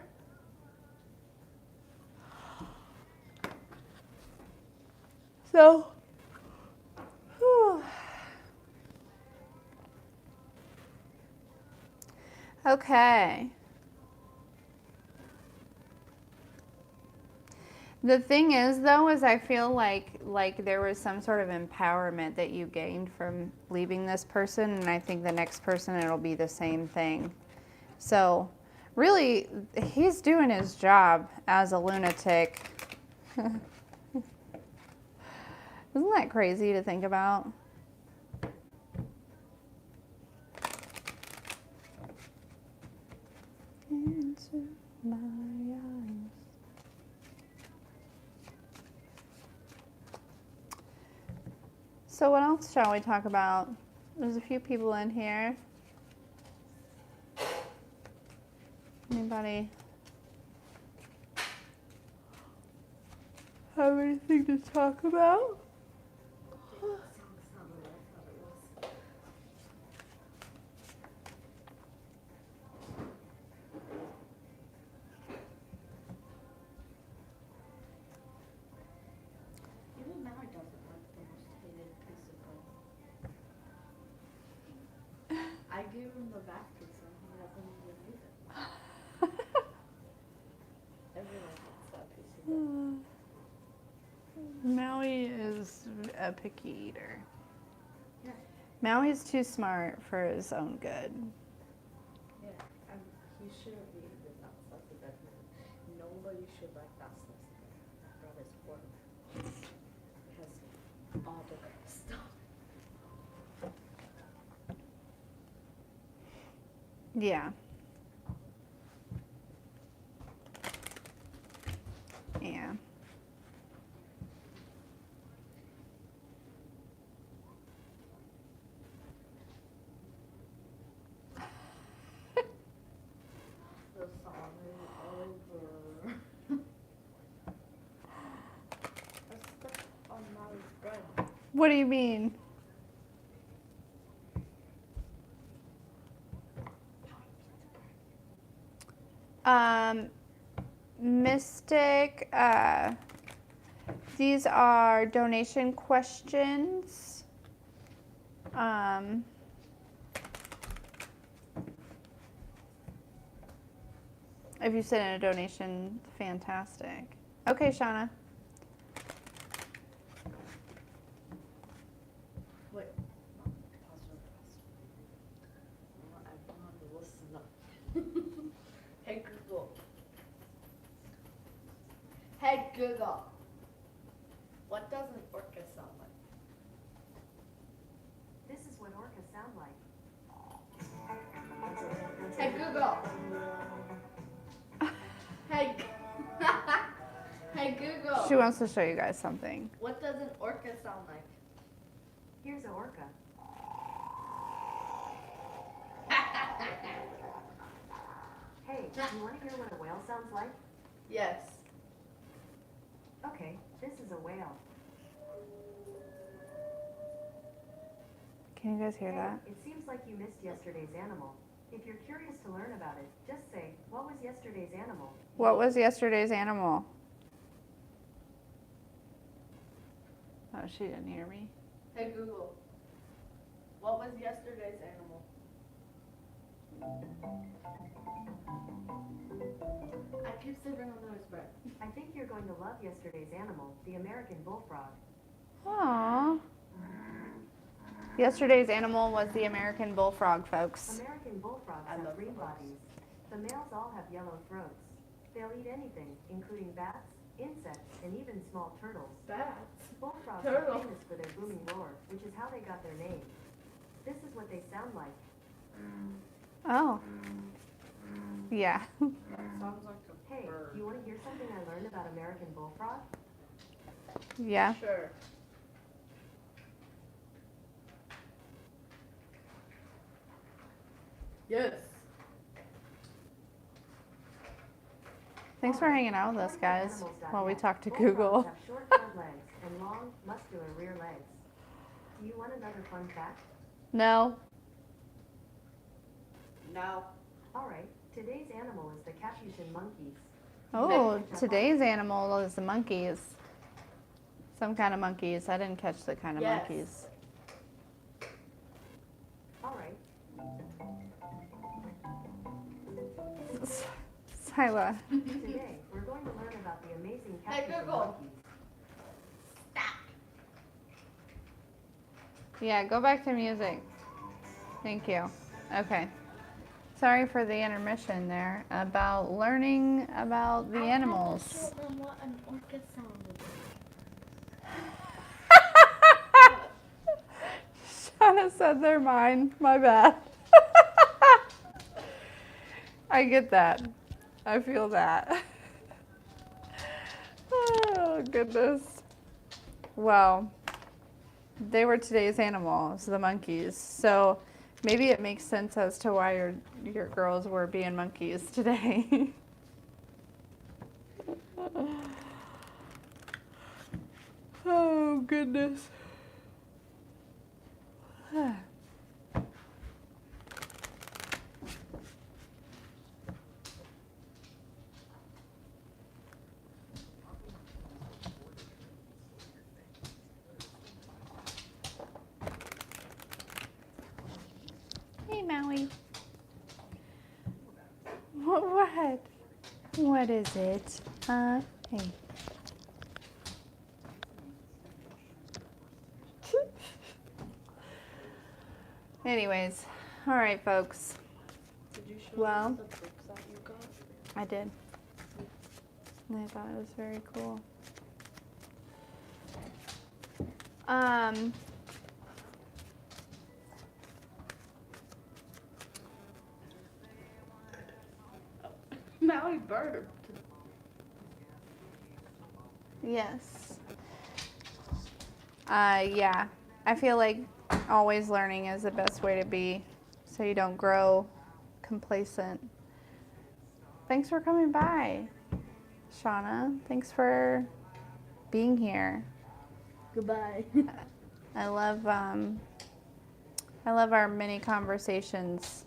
So, whew. Okay. The thing is, though, is I feel like there was some sort of empowerment that you gained from leaving this person, and I think the next person it'll be the same thing. So, really, he's doing his job as a lunatic. Isn't that crazy to think about? Into my eyes. So what else shall we talk about? There's a few people in here. Anybody have anything to talk about? Even now, it doesn't like the most hated piece of bread. I gave him the back pizza. He doesn't even eat it. Everyone eats that piece of bread. Maui is a picky eater. Yeah. Maui's too smart for his own good. Yeah, he shouldn't be eating that stuff to bed. Nobody should like that stuff. That bread is horrible. It has all the good stuff. Yeah. Yeah. The song is over. That's stuck on Molly's bread. What do you mean? Mystic, these are donation questions. If you send in a donation, fantastic. Okay, Shauna. Wait. Pause for the rest. I want to listen up. Hey Google. Hey Google. What does an orca sound like? This is what orcas sound like. Hey Google. Hey. Hey Google. She wants to show you guys something. What does an orca sound like? Here's an orca. Hey, do you want to hear what a whale sounds like? Yes. Okay, this is a whale. Can you guys hear Hey, that? it seems like you missed yesterday's animal. If you're curious to learn about it, just say, what was yesterday's animal? What was yesterday's animal? Oh, she didn't hear me. Hey Google. What was yesterday's animal? I keep sipping on those, but I think you're going to love yesterday's animal, the American bullfrog. Aww. Yesterday's animal was the American bullfrog, folks. American bullfrogs I have love 3 frogs. bodies. The males all have yellow throats. They'll eat anything, including bats, insects, and even small turtles. bats. Bullfrogs Turtle. are famous for their booming roar, which is how they got their name. This is what they sound like. Oh. Yeah. Sounds like a Hey, bird. you want to hear something I learned about American bullfrog? Yeah. Sure. Yes. Thanks for hanging out with us, guys, while we talk to Bullfrogs Google. have short front legs and long, muscular rear legs. Do you want another fun fact? No. No. All right, today's animal is the Capuchin monkeys. Oh, today's animal is the monkeys. Some kind of monkeys. I didn't catch the kind of Yes. monkeys. All right, Sila. today we're going to learn about the amazing Hey, Capuchin Google. monkeys. Yeah, go back to music. Thank you. Okay. Sorry for the intermission there about learning about the animals. I them what an orca sounded Shauna said they're mine. My bad. I get that. I feel that. Oh, goodness. Well, they were today's animals, the monkeys. So maybe it makes sense as to why your girls were being monkeys today. Oh, goodness. Hey, Maui. What? What is it? Hey. Anyways, all right, folks. Did you show Well. them the books that you got? I did. And I thought it was very cool. Maui burped. Yes. Yeah. I feel like always learning is the best way to be so you don't grow complacent. Thanks for coming by, Shauna. Thanks for being here. Goodbye. I love our mini conversations.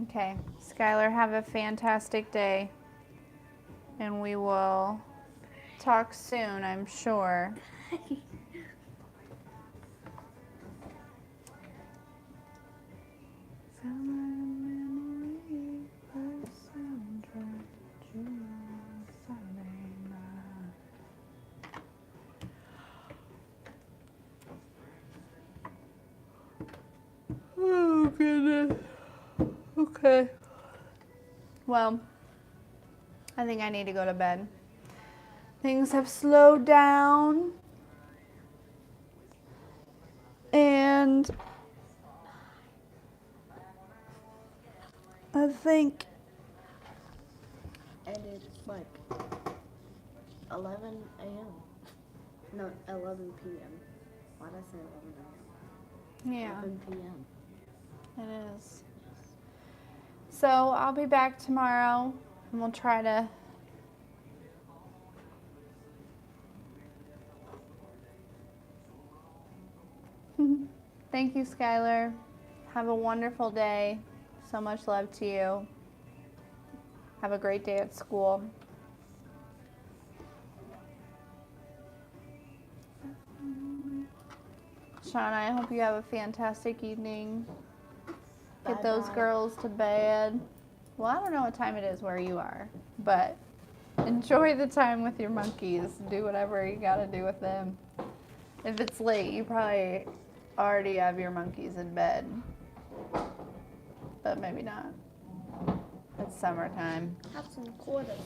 Okay, Skylar, have a fantastic day. And we will talk soon, I'm sure. Oh, goodness. Okay. Well, I think I need to go to bed. Things have slowed down. And I think And it's like 11 a.m. No, 11 p.m. Why did I say 11 a.m.? yeah, 11 p.m. it is. So I'll be back tomorrow and we'll try to Thank you, Skylar. Have a wonderful day. So much love to you. Have a great day at school. Shauna. I hope you have a fantastic evening. Get those Bye-bye. girls to bed. Well, I don't know what time it is where you are, but enjoy the time with your monkeys. Do whatever you gotta do with them. If it's late, you probably already have your monkeys in bed, but maybe not. It's summertime. Have some quarters.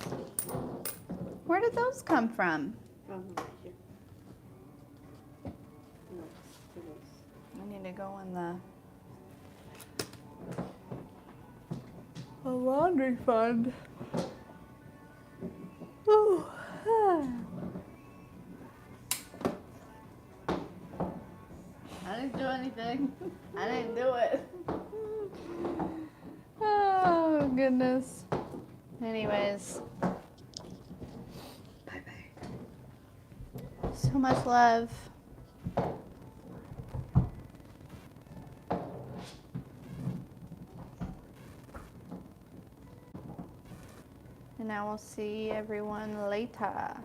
Where did those come from? Right here. No, it is. I need to go in the laundry fund. Ooh. I didn't do anything. I didn't do it. Oh, goodness. Anyways. Bye-bye. So much love. And I will see everyone later.